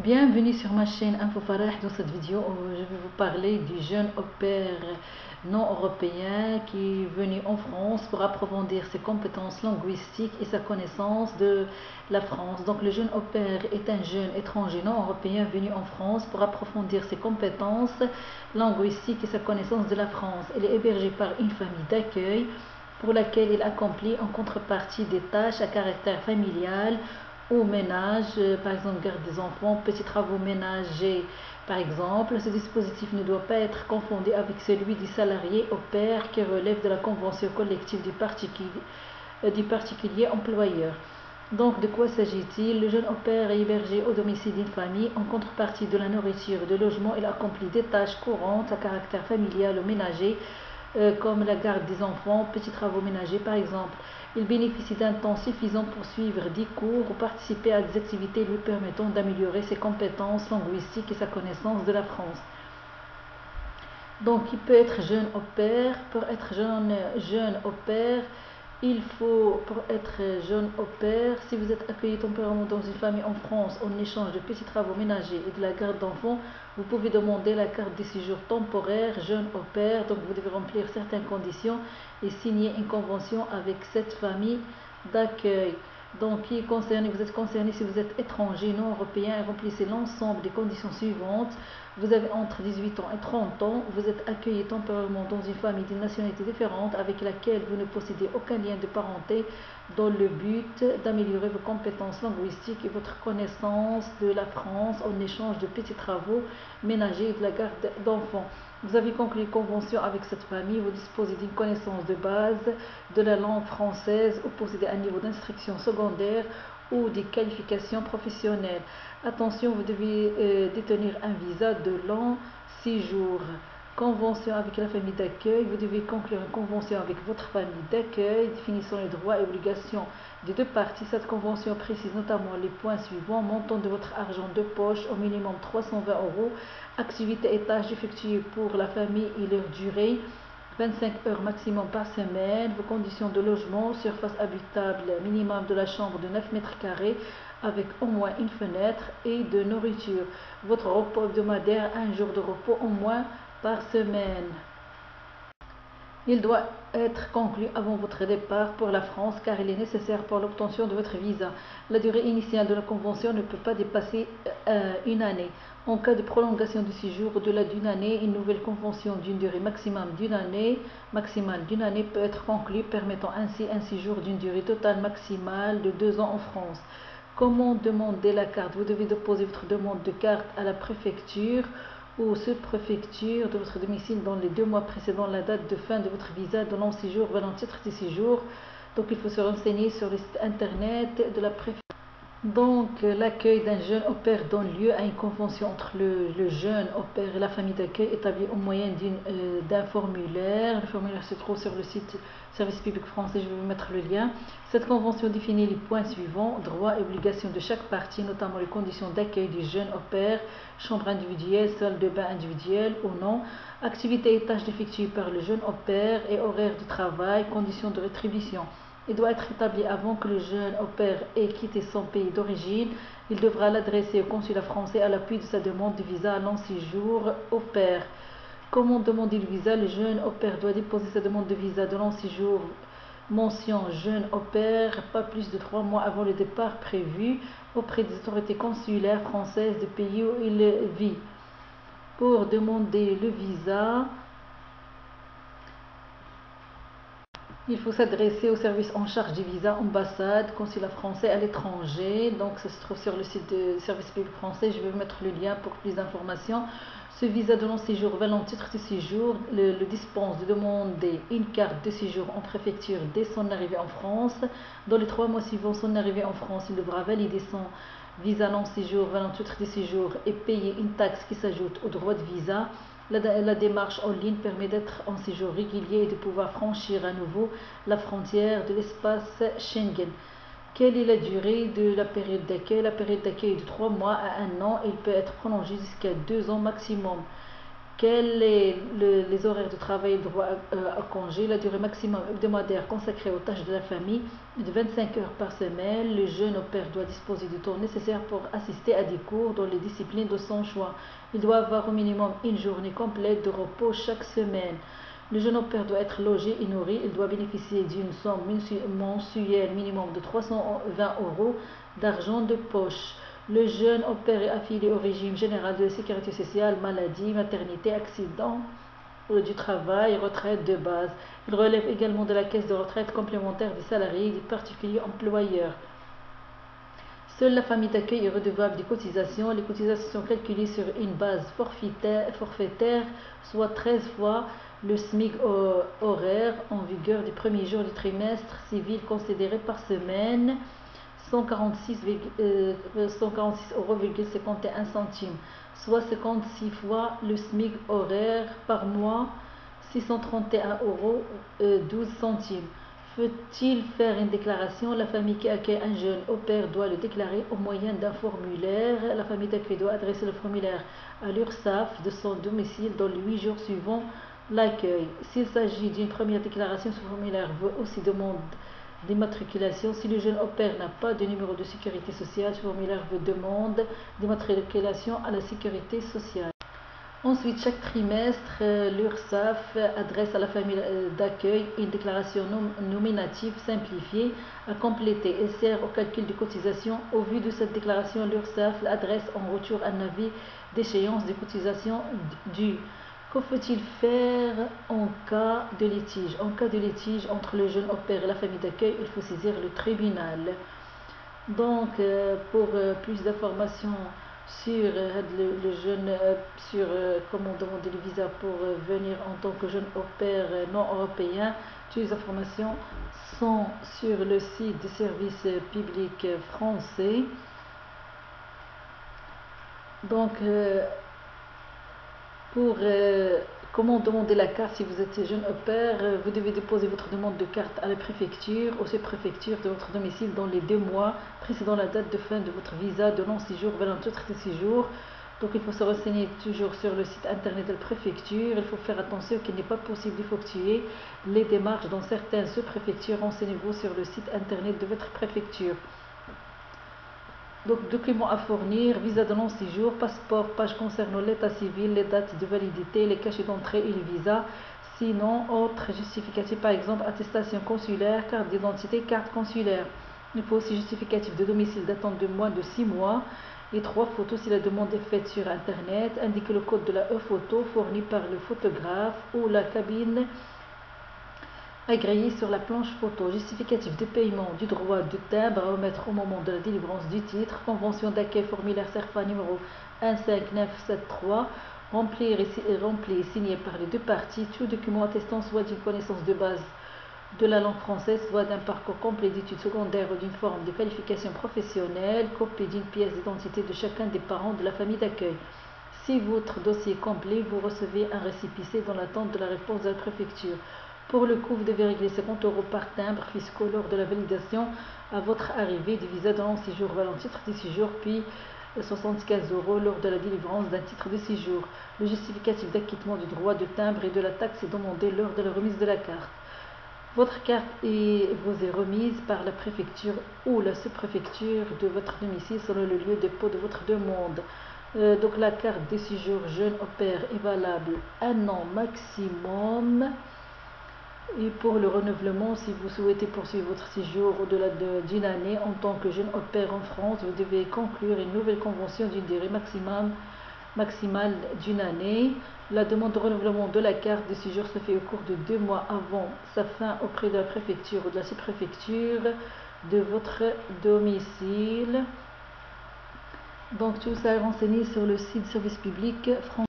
Bienvenue sur ma chaîne Info Farah. Dans cette vidéo, je vais vous parler du jeune au pair non européen qui est venu en France pour approfondir ses compétences linguistiques et sa connaissance de la France. Donc le jeune au pair est un jeune étranger non européen venu en France pour approfondir ses compétences linguistiques et sa connaissance de la France. Il est hébergé par une famille d'accueil pour laquelle il accomplit en contrepartie des tâches à caractère familial ou ménage, par exemple garde des enfants, petits travaux ménagers par exemple. Ce dispositif ne doit pas être confondu avec celui du salarié au pair qui relève de la convention collective du particulier employeur. Donc de quoi s'agit-il? Le jeune au pair est hébergé au domicile d'une famille. En contrepartie de la nourriture et de logement, il accomplit des tâches courantes à caractère familial ou ménager, comme la garde des enfants, petits travaux ménagers par exemple. Il bénéficie d'un temps suffisant pour suivre des cours ou participer à des activités lui permettant d'améliorer ses compétences linguistiques et sa connaissance de la France. Donc il peut être jeune au pair. Pour être jeune au pair, il faut, pour être jeune au pair, si vous êtes accueilli temporairement dans une famille en France en échange de petits travaux ménagers et de la garde d'enfants, vous pouvez demander la carte de séjour temporaire jeune au pair. Donc vous devez remplir certaines conditions et signer une convention avec cette famille d'accueil. Donc vous êtes concerné si vous êtes étranger non européen et remplissez l'ensemble des conditions suivantes. Vous avez entre 18 ans et 30 ans, vous êtes accueilli temporairement dans une famille d'une nationalité différente avec laquelle vous ne possédez aucun lien de parenté, dans le but d'améliorer vos compétences linguistiques et votre connaissance de la France en échange de petits travaux ménagers et de la garde d'enfants. Vous avez conclu une convention avec cette famille, vous disposez d'une connaissance de base de la langue française ou possédez un niveau d'instruction secondaire ou des qualifications professionnelles. Attention, vous devez détenir un visa de long séjour. Convention avec la famille d'accueil. Vous devez conclure une convention avec votre famille d'accueil définissant les droits et obligations des deux parties. Cette convention précise notamment les points suivants: montant de votre argent de poche au minimum 320 €, activités et tâches effectuées pour la famille et leur durée 25 heures maximum par semaine, vos conditions de logement, surface habitable minimum de la chambre de 9 mètres carrés avec au moins une fenêtre, et de nourriture. Votre repos hebdomadaire, un jour de repos au moins par semaine. Il doit être conclu avant votre départ pour la France car il est nécessaire pour l'obtention de votre visa. La durée initiale de la convention ne peut pas dépasser une année. En cas de prolongation du séjour au-delà d'une année, une nouvelle convention d'une durée maximale d'une année peut être conclue, permettant ainsi un séjour d'une durée totale maximale de 2 ans en France. Comment demander la carte? Vous devez déposer votre demande de carte à la préfecture ou sous-préfecture de votre domicile dans les 2 mois précédant la date de fin de votre visa de long séjour venant titre de séjour. Donc il faut se renseigner sur le site internet de la préfecture. Donc l'accueil d'un jeune au pair donne lieu à une convention entre le jeune au pair et la famille d'accueil établie au moyen d'un formulaire. Le formulaire se trouve sur le site Service public français, je vais vous mettre le lien. Cette convention définit les points suivants: droits et obligations de chaque partie, notamment les conditions d'accueil du jeune au pair, chambre individuelle, salle de bain individuelle ou non, activités et tâches effectuées par le jeune au pair et horaires de travail, conditions de rétribution. Il doit être établi avant que le jeune au pair ait quitté son pays d'origine. Il devra l'adresser au consulat français à l'appui de sa demande de visa à long séjour au pair. Comment demander le visa? Le jeune au pair doit déposer sa demande de visa de long séjour, mention jeune au pair, pas plus de 3 mois avant le départ prévu, auprès des autorités consulaires françaises du pays où il vit. Pour demander le visa, il faut s'adresser au service en charge des visas, ambassade, consulat français à l'étranger. Donc ça se trouve sur le site du service public français. Je vais vous mettre le lien pour plus d'informations. Ce visa de long séjour valant titre de séjour le dispense de demander une carte de séjour en préfecture dès son arrivée en France. Dans les 3 mois suivant son arrivée en France, il devra valider son visa long séjour valant titre de séjour et payer une taxe qui s'ajoute au droit de visa. La démarche en ligne permet d'être en séjour régulier et de pouvoir franchir à nouveau la frontière de l'espace Schengen. Quelle est la durée de la période d'accueil? La période d'accueil est de 3 mois à 1 an. Il peut être prolongé jusqu'à 2 ans maximum. Quels sont les horaires de travail et le droit à congé? La durée maximum hebdomadaire consacrée aux tâches de la famille est de 25 heures par semaine. Le jeune au père doit disposer du temps nécessaire pour assister à des cours dans les disciplines de son choix. Il doit avoir au minimum une journée complète de repos chaque semaine. Le jeune au père doit être logé et nourri. Il doit bénéficier d'une somme mensuelle minimum de 320 euros d'argent de poche. Le jeune au père est affilié au régime général de la sécurité sociale, maladie, maternité, accident du travail, retraite de base. Il relève également de la caisse de retraite complémentaire des salariés et des particuliers employeurs. Seule la famille d'accueil est redevable des cotisations. Les cotisations sont calculées sur une base forfaitaire, soit 13 fois le SMIC horaire en vigueur du premier jour du trimestre civil considéré par semaine, 146,51 €, soit 56 fois le SMIC horaire par mois, 631,12 €. Faut-il faire une déclaration? La famille qui accueille un jeune au père doit le déclarer au moyen d'un formulaire. La famille d'accueil doit adresser le formulaire à l'URSSAF de son domicile dans les 8 jours suivant l'accueil. S'il s'agit d'une première déclaration, ce formulaire veut aussi demande d'immatriculation. Si le jeune au père n'a pas de numéro de sécurité sociale, ce formulaire veut demande d'immatriculation à la sécurité sociale. Ensuite, chaque trimestre, l'URSSAF adresse à la famille d'accueil une déclaration nominative simplifiée à compléter et sert au calcul des cotisations. Au vu de cette déclaration, l'URSSAF adresse en retour un avis d'échéance des cotisations dues. Que faut-il faire en cas de litige? En cas de litige entre le jeune au père et la famille d'accueil, il faut saisir le tribunal. Donc, pour plus d'informations sur le jeune, sur comment demander le visa pour venir en tant que jeune au père non européen, toutes les informations sont sur le site du service public français. Donc, pour comment demander la carte si vous êtes jeune au père, vous devez déposer votre demande de carte à la préfecture ou sous-préfecture de votre domicile dans les 2 mois précédant la date de fin de votre visa de long-séjour vers un titre de séjour. Donc il faut se renseigner toujours sur le site internet de la préfecture. Il faut faire attention qu'il n'est pas possible d'effectuer les démarches dans certaines sous-préfectures. Renseignez-vous sur le site internet de votre préfecture. Donc, documents à fournir: visa de long-séjour, passeport, page concernant l'état civil, les dates de validité, les cachets d'entrée et le visa. Sinon, autres justificatifs, par exemple attestation consulaire, carte d'identité, carte consulaire. Il faut aussi justificatif de domicile datant de moins de 6 mois et 3 photos si la demande est faite sur internet. Indiquez le code de la e-photo fourni par le photographe ou la cabine agréé sur la planche photo. Justificatif de paiement du droit de timbre à remettre au moment de la délivrance du titre. Convention d'accueil, formulaire CERFA numéro 15973, rempli et signé par les 2 parties. Tout document attestant soit d'une connaissance de base de la langue française, soit d'un parcours complet d'études secondaires ou d'une forme de qualification professionnelle. Copie d'une pièce d'identité de chacun des parents de la famille d'accueil. Si votre dossier est complet, vous recevez un récépissé dans l'attente de la réponse de la préfecture. Pour le coût, vous devez régler 50 € par timbre fiscaux lors de la validation à votre arrivée du visa de long-séjour valant titre de séjour, puis 75 € lors de la délivrance d'un titre de séjour. Le justificatif d'acquittement du droit de timbre et de la taxe est demandé lors de la remise de la carte. Votre carte vous est remise par la préfecture ou la sous-préfecture de votre domicile selon le lieu de dépôt de votre demande. Donc la carte de séjour jeune au père est valable 1 an maximum. Et pour le renouvellement, si vous souhaitez poursuivre votre séjour au-delà d'une année en tant que jeune au père en France, vous devez conclure une nouvelle convention d'une durée maximale d'une année. La demande de renouvellement de la carte de séjour se fait au cours de 2 mois avant sa fin auprès de la préfecture ou de la sous-préfecture de votre domicile. Donc tout ça est renseigné sur le site du service public français.